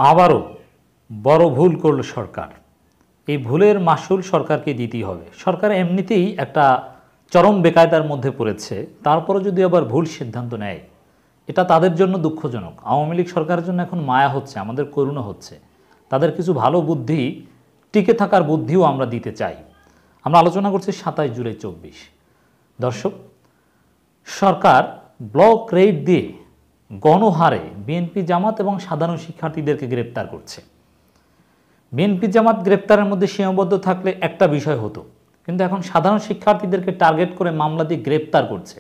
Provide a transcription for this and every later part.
আবারও বড় ভুল করল সরকার। এই ভুলের মাসুল সরকারকে দিতেই হবে। সরকার এমনিতেই একটা চরম বেকায়দার মধ্যে পড়েছে, তারপরে যদি আবার ভুল সিদ্ধান্ত নেয়, এটা তাদের জন্য দুঃখজনক। আওয়ামী লীগ সরকারের জন্য এখন মায়া হচ্ছে, আমাদের করুণা হচ্ছে। তাদের কিছু ভালো বুদ্ধি, টিকে থাকার বুদ্ধিও আমরা দিতে চাই। আমরা আলোচনা করছি 27 জুলাই 24। দর্শক, সরকার ব্লক রেড দিয়ে গণহারে বিএনপি জামাত এবং সাধারণ শিক্ষার্থীদেরকে গ্রেপ্তার করছে। বিএনপি জামাত গ্রেপ্তারের মধ্যে সীমাবদ্ধ থাকলে একটা বিষয় হতো, কিন্তু এখন সাধারণ শিক্ষার্থীদেরকে টার্গেট করে মামলা দিয়ে গ্রেপ্তার করছে,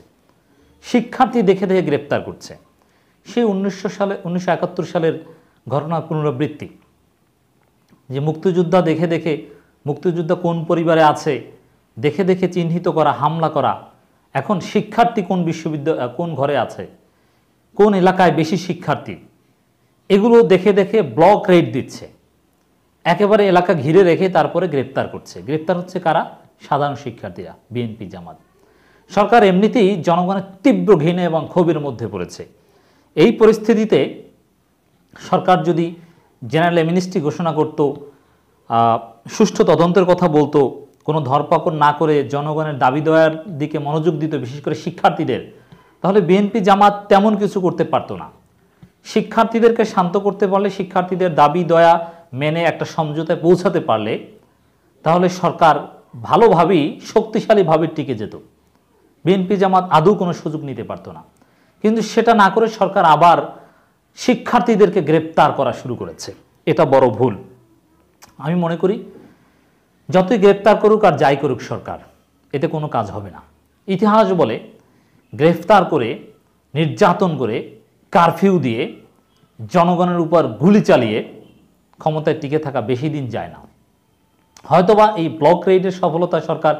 শিক্ষার্থী দেখে দেখে গ্রেপ্তার করছে। সেই 1971 সালের ঘটনার পুনরাবৃত্তি, যে মুক্তিযোদ্ধা দেখে দেখে, মুক্তিযোদ্ধা কোন পরিবারে আছে দেখে দেখে চিহ্নিত করা, হামলা করা। এখন শিক্ষার্থী কোন বিশ্ববিদ্যালয়, কোন ঘরে আছে, কোন এলাকায় বেশি শিক্ষার্থী, এগুলো দেখে দেখে ব্লক রেড দিচ্ছে, একেবারে এলাকা ঘিরে রেখে তারপরে গ্রেপ্তার করছে। গ্রেপ্তার হচ্ছে কারা? সাধারণ শিক্ষার্থীরা, বিএনপি জামাত। সরকার এমনিতেই জনগণের তীব্র ঘৃণা এবং ক্ষোভের মধ্যে পড়েছে। এই পরিস্থিতিতে সরকার যদি জেনারেল অ্যামনেস্টি ঘোষণা করত, সুষ্ঠু তদন্তের কথা বলতো, কোনো ধরপাকড় না করে জনগণের দাবি দেওয়ার দিকে মনোযোগ দিত, বিশেষ করে শিক্ষার্থীদের, তাহলে বিএনপি জামাত তেমন কিছু করতে পারতো না। শিক্ষার্থীদেরকে শান্ত করতে পারলে, শিক্ষার্থীদের দাবি দয়া মেনে একটা সমঝোতায় পৌঁছাতে পারলে, তাহলে সরকার ভালোভাবেই শক্তিশালীভাবে টিকে যেত। বিএনপি জামাত আদৌ কোনো সুযোগ নিতে পারতো না। কিন্তু সেটা না করে সরকার আবার শিক্ষার্থীদেরকে গ্রেপ্তার করা শুরু করেছে। এটা বড় ভুল। আমি মনে করি যতই গ্রেপ্তার করুক আর যাই করুক সরকার, এতে কোনো কাজ হবে না। ইতিহাস বলে গ্রেফতার করে, নির্যাতন করে, কারফিউ দিয়ে, জনগণের উপর গুলি চালিয়ে ক্ষমতায় টিকে থাকা বেশি দিন যায় না। হয়তোবা এই ব্লক রেডের সফলতা সরকার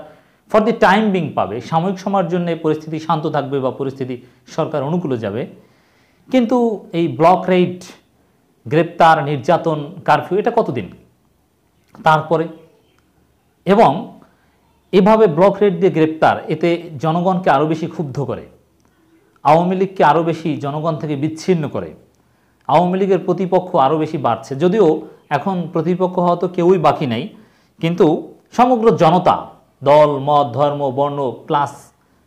ফর দি টাইম বিং পাবে, সাময়িক সময়ের জন্য পরিস্থিতি শান্ত থাকবে বা পরিস্থিতি সরকার অনুকূলে যাবে। কিন্তু এই ব্লক রেড, গ্রেপ্তার, নির্যাতন, কারফিউ, এটা কতদিন? তারপরে এবং এভাবে ব্লক রেড দিয়ে গ্রেপ্তার, এতে জনগণকে আরও বেশি ক্ষুব্ধ করে, আওয়ামী লীগকে আরও বেশি জনগণ থেকে বিচ্ছিন্ন করে, আওয়ামী লীগের প্রতিপক্ষ আরও বেশি বাড়ছে। যদিও এখন প্রতিপক্ষ হয়তো কেউই বাকি নাই, কিন্তু সমগ্র জনতা, দল, মত, ধর্ম, বর্ণ, ক্লাস,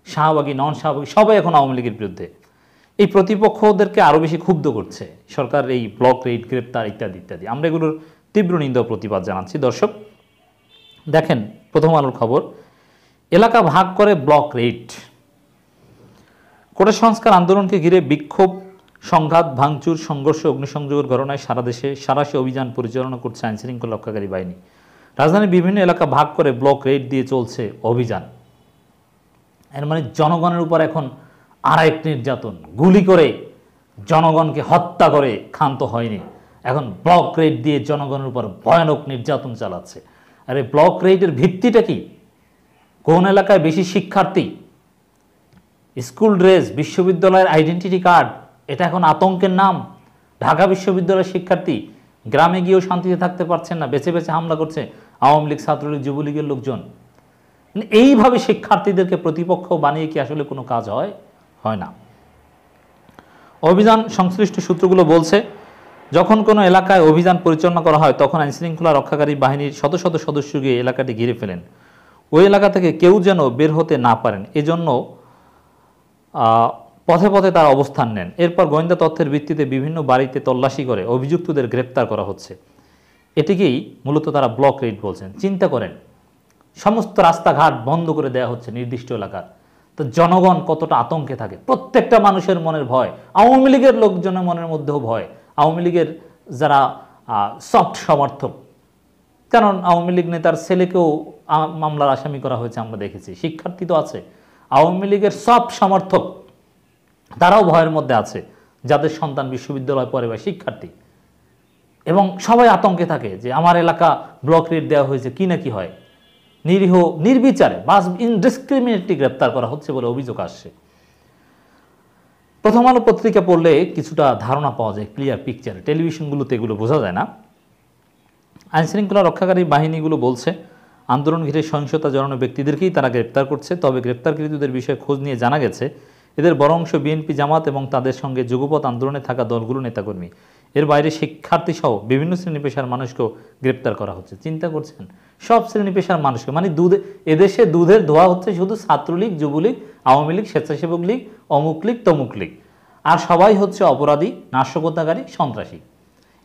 শাহবাগী, নন শাহবাগী, সবাই এখন আওয়ামী লীগের বিরুদ্ধে। এই প্রতিপক্ষদেরকে আরও বেশি ক্ষুব্ধ করছে সরকার এই ব্লক রেড, গ্রেপ্তার ইত্যাদি ইত্যাদি। আমরা এগুলোর তীব্র নিন্দা প্রতিবাদ জানাচ্ছি। দর্শক দেখেন, প্রথম আলোর খবর, এলাকা ভাগ করে ব্লক রেড। কোটা সংস্কার আন্দোলনকে ঘিরে বিক্ষোভ, সংঘাত, ভাঙচুর, সংঘর্ষ, অগ্নিসংযোগের ঘটনায় সারা দেশে সাঁড়াশি অভিযান পরিচালনা করছে আইনশৃঙ্খলা রক্ষাকারী বাহিনী। রাজধানীর বিভিন্ন এলাকা ভাগ করে ব্লক রেড দিয়ে চলছে অভিযান। এর মানে জনগণের উপর এখন আরেক নির্যাতন, গুলি করে জনগণকে হত্যা করে ক্ষান্ত হয়নি, এখন ব্লক রেড দিয়ে জনগণের উপর ভয়ানক নির্যাতন চালাচ্ছে। আর এই ব্লক রেডের ভিত্তিটা কি? কোন এলাকায় বেশি শিক্ষার্থী, স্কুল ড্রেস, বিশ্ববিদ্যালয়ের আইডেন্টিটি কার্ড, এটা এখন আতঙ্কের নাম। ঢাকা বিশ্ববিদ্যালয়ের শিক্ষার্থী গ্রামে গিয়েও শান্তিতে থাকতে পারছেন না, বেছে বেছে হামলা করছে আওয়ামী লীগ, ছাত্রলীগ, যুবলীগের লোকজন। এইভাবে শিক্ষার্থীদেরকে প্রতিপক্ষ বানিয়ে কি আসলে কোনো কাজ হয়? হয় না। অভিযান সংশ্লিষ্ট সূত্রগুলো বলছে, যখন কোনো এলাকায় অভিযান পরিচালনা করা হয়, তখন আইনশৃঙ্খলা রক্ষাকারী বাহিনীর শত শত সদস্য গিয়ে এলাকাটি ঘিরে ফেলেন। ওই এলাকা থেকে কেউ যেন বের হতে না পারেন, এজন্য পথে পথে তার অবস্থান নেন। এরপর গোয়েন্দা তথ্যের ভিত্তিতে বিভিন্ন বাড়িতে তল্লাশি করে অভিযুক্তদের গ্রেপ্তার করা হচ্ছে। এটিকেই মূলত তারা ব্লক রেড বলছেন। চিন্তা করেন, সমস্ত রাস্তাঘাট বন্ধ করে দেওয়া হচ্ছে নির্দিষ্ট এলাকার, তো জনগণ কতটা আতঙ্কে থাকে। প্রত্যেকটা মানুষের মনের ভয়, আওয়ামী লীগের লোকজনের মনের মধ্যেও ভয়। আওয়ামী লীগের যারা সফট সমর্থক, কারণ আওয়ামী লীগ নেতার ছেলেকেও মামলার আসামি করা হয়েছে, আমরা দেখেছি। শিক্ষার্থী তো আছে, আওয়ামী লীগের সব সমর্থক তারাও ভয়ের মধ্যে আছে, যাদের সন্তান বিশ্ববিদ্যালয় পড়ে বা শিক্ষার্থী, এবং সবাই আতঙ্কে থাকে যে আমার এলাকা ব্লক রেড দেওয়া হয়েছে, কি না কি হয়। নিরীহ, নির্বিচারে, বাস ইনডিসক্রিমিনেটলি গ্রেপ্তার করা হচ্ছে বলে অভিযোগ আসছে। প্রথম আলো পত্রিকা পড়লে কিছুটা ধারণা পাওয়া যায়, ক্লিয়ার পিকচার। টেলিভিশনগুলোতে এগুলো বোঝা যায় না। আইনশৃঙ্খলা রক্ষাকারী বাহিনীগুলো বলছে, আন্দোলন ঘিরে সহিংসতা জড়ানো ব্যক্তিদেরকেই তারা গ্রেপ্তার করছে। তবে গ্রেপ্তারকৃতদের বিষয়ে খোঁজ নিয়ে জানা গেছে, এদের বড় অংশ বিএনপি জামাত এবং তাদের সঙ্গে যুগপৎ আন্দোলনে থাকা দলগুলো নেতাকর্মী। এর বাইরে শিক্ষার্থী সহ বিভিন্ন শ্রেণী পেশার মানুষকেও গ্রেপ্তার করা হচ্ছে। চিন্তা করছেন, সব শ্রেণী পেশার মানুষকে, মানে এদেশে দুধের ধোয়া হচ্ছে শুধু ছাত্রলীগ, যুবলীগ, আওয়ামী লীগ, স্বেচ্ছাসেবক লীগ, অমুক লীগ, তমুক লীগ, আর সবাই হচ্ছে অপরাধী, নাশকতাকারী, সন্ত্রাসী।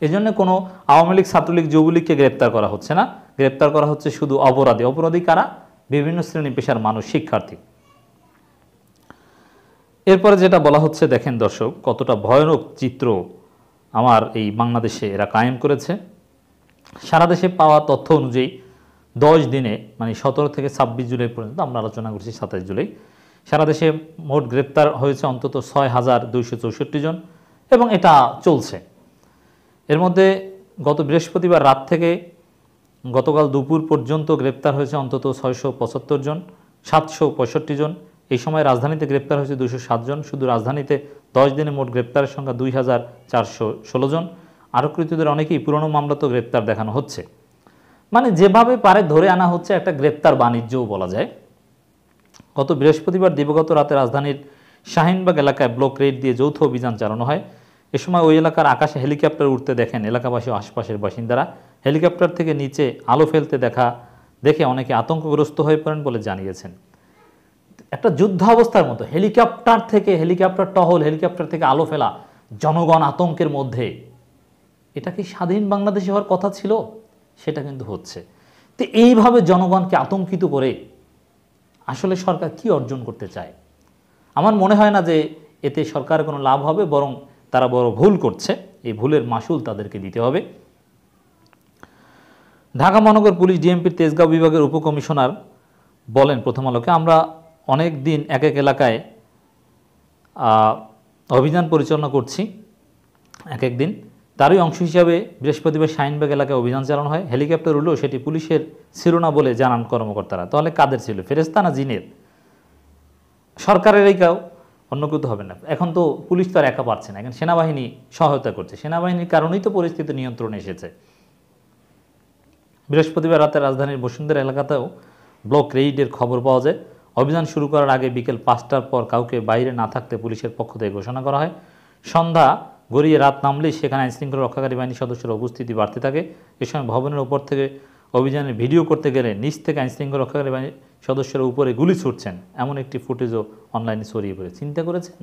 এজন্য কোনো আওয়ামী লীগ, ছাত্রলীগ, যুবলীগকে গ্রেপ্তার করা হচ্ছে না, গ্রেপ্তার করা হচ্ছে শুধু অপরাধী। অপরাধী কারা? বিভিন্ন শ্রেণী পেশার মানুষ, শিক্ষার্থী। এরপরে যেটা বলা হচ্ছে, দেখেন দর্শক, কতটা ভয়ানক চিত্র আমার এই বাংলাদেশে এরা কায়েম করেছে। সারা দেশে পাওয়া তথ্য অনুযায়ী 10 দিনে, মানে 17 থেকে 26 জুলাই পর্যন্ত, আমরা আলোচনা করছি 27 জুলাই, সারা দেশে মোট গ্রেপ্তার হয়েছে অন্তত 6,264 জন, এবং এটা চলছে। এর মধ্যে গত বৃহস্পতিবার রাত থেকে গতকাল দুপুর পর্যন্ত গ্রেপ্তার হয়েছে অন্তত 675 জন, 765 জন। এই সময় রাজধানীতে গ্রেপ্তার হয়েছে 207 জন। শুধু রাজধানীতে 10 দিনে মোট গ্রেপ্তারের সংখ্যা 2,416 জন। আটককৃতদের অনেকেই পুরনো মামলাতেও গ্রেপ্তার দেখানো হচ্ছে। মানে যেভাবে পারে ধরে আনা হচ্ছে, একটা গ্রেপ্তার বাণিজ্যও বলা যায়। গত বৃহস্পতিবার দিবাগত রাতে রাজধানীর শাহিনবাগ এলাকায় ব্লক রেড দিয়ে যৌথ অভিযান চালানো হয়। এ সময় ওই এলাকার আকাশে হেলিকপ্টার উঠতে দেখেন এলাকাবাসী ও আশপাশের বাসিন্দারা। হেলিকপ্টার থেকে নিচে আলো ফেলতে দেখে অনেকে আতঙ্কগ্রস্ত হয়ে পড়েন বলে জানিয়েছেন। একটা যুদ্ধ অবস্থার মতো, হেলিকপ্টার টহল, হেলিকপ্টার থেকে আলো ফেলা, জনগণ আতঙ্কের মধ্যে। এটা কি স্বাধীন বাংলাদেশে হওয়ার কথা ছিল? সেটা কিন্তু হচ্ছে। তো এইভাবে জনগণকে আতঙ্কিত করে আসলে সরকার কি অর্জন করতে চায়? আমার মনে হয় না যে এতে সরকারের কোনো লাভ হবে, বরং তারা বড় ভুল করছে। এই ভুলের মাসুল তাদেরকে দিতে হবে। ঢাকা মহানগর পুলিশ ডিএমপির তেজগাঁও বিভাগের উপকমিশনার বলেন প্রথম আলোকে, আমরা অনেক দিন এক এক এলাকায় অভিযান পরিচালনা করছি এক এক দিন। তারই অংশ হিসাবে বৃহস্পতিবার শাহিনবাগ এলাকায় অভিযান চালানো হয়। হেলিকপ্টার উঠলেও সেটি পুলিশের ছিল না বলে জানান কর্মকর্তারা। তাহলে কাদের ছিল? ফেরেশতা না জিনের? সরকারের এই কেউ, অন্য কেউ তো হবে না। এখন তো পুলিশ তো আর একা পারছে না, এখন সেনাবাহিনী সহায়তা করছে। সেনাবাহিনীর কারণেই তো পরিস্থিতি নিয়ন্ত্রণে এসেছে। বৃহস্পতিবার রাতে রাজধানীর বসুন্ধরা এলাকাতেও ব্লক রেইডের খবর পাওয়া যায়। অভিযান শুরু করার আগে বিকেল 5টার পর কাউকে বাইরে না থাকতে পুলিশের পক্ষ থেকে ঘোষণা করা হয়। সন্ধ্যা গড়িয়ে রাত নামলেই সেখানে আইনশৃঙ্খলা রক্ষাকারী বাহিনীর সদস্যরা উপস্থিতি বাড়তে থাকে। এ সময় ভবনের ওপর থেকে অভিযানের ভিডিও করতে গেলে নিচ থেকে আইনশৃঙ্খলা রক্ষাকারী বাহিনীর সদস্যরা উপরে গুলি ছুটছেন, এমন একটি ফুটেজও অনলাইনে ছড়িয়ে পড়ে। চিন্তা করেছেন,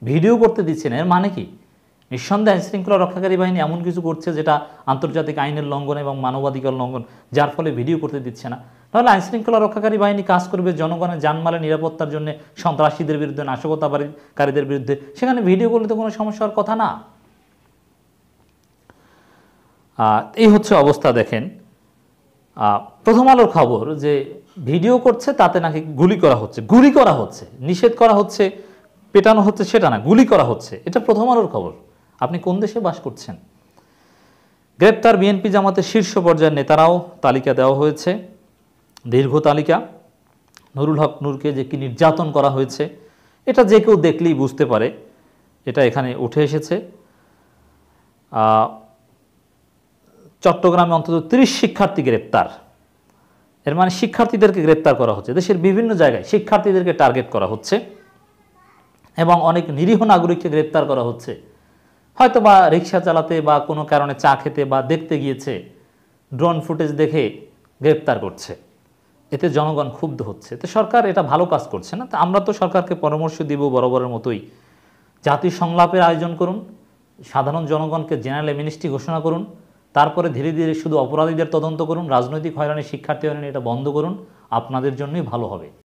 ভিডিও করতে দিচ্ছেন, এর মানে কি? নিঃসন্দেহে আইনশৃঙ্খলা রক্ষাকারী বাহিনী এমন কিছু করছে যেটা আন্তর্জাতিক আইনের লঙ্ঘন এবং মানবাধিকার লঙ্ঘন, যার ফলে ভিডিও করতে দিচ্ছে না। তাহলে আইনশৃঙ্খলা রক্ষাকারী বাহিনী কাজ করবে জনগণের জানমালের নিরাপত্তার জন্য, সন্ত্রাসীদের বিরুদ্ধে, নাশকতাকারীদের বিরুদ্ধে। সেখানে ভিডিও করলে তো কোনো সমস্যার কথা না। এই হচ্ছে অবস্থা। দেখেন, প্রথম আলোর খবর যে ভিডিও করছে, তাতে নাকি গুলি করা হচ্ছে, নিষেধ করা হচ্ছে, পেটানো হচ্ছে, সেটা না, গুলি করা হচ্ছে। এটা প্রথম আলোর খবর। আপনি কোন দেশে বাস করছেন? গ্রেপ্তার বিএনপি জামাতের শীর্ষ পর্যায়ের নেতারাও তালিকা দেওয়া হয়েছে, দীর্ঘ তালিকা। নুরুল হক নূরকে যে কি নির্যাতন করা হয়েছে, এটা যে কেউ দেখলেই বুঝতে পারে। এটা এখানে উঠে এসেছে। চট্টগ্রামে অন্তত 30 শিক্ষার্থী গ্রেপ্তার। এর মানে শিক্ষার্থীদেরকে গ্রেপ্তার করা হচ্ছে। দেশের বিভিন্ন জায়গায় শিক্ষার্থীদেরকে টার্গেট করা হচ্ছে এবং অনেক নিরীহ নাগরিককে গ্রেপ্তার করা হচ্ছে। হয়তো বা রিক্সা চালাতে বা কোনো কারণে চা খেতে বা দেখতে গিয়েছে, ড্রোন ফুটেজ দেখে গ্রেপ্তার করছে। এতে জনগণ ক্ষুব্ধ হচ্ছে। তো সরকার এটা ভালো কাজ করছে না। তো আমরা তো সরকারকে পরামর্শ দিব বরাবরের মতোই, জাতীয় সংলাপের আয়োজন করুন, সাধারণ জনগণকে জেনারেল অ্যামনেস্টি ঘোষণা করুন, তারপরে ধীরে ধীরে শুধু অপরাধীদের তদন্ত করুন, রাজনৈতিক হয়রানি, শিক্ষার্থী হয়রানি এটা বন্ধ করুন। আপনাদের জন্যই ভালো হবে।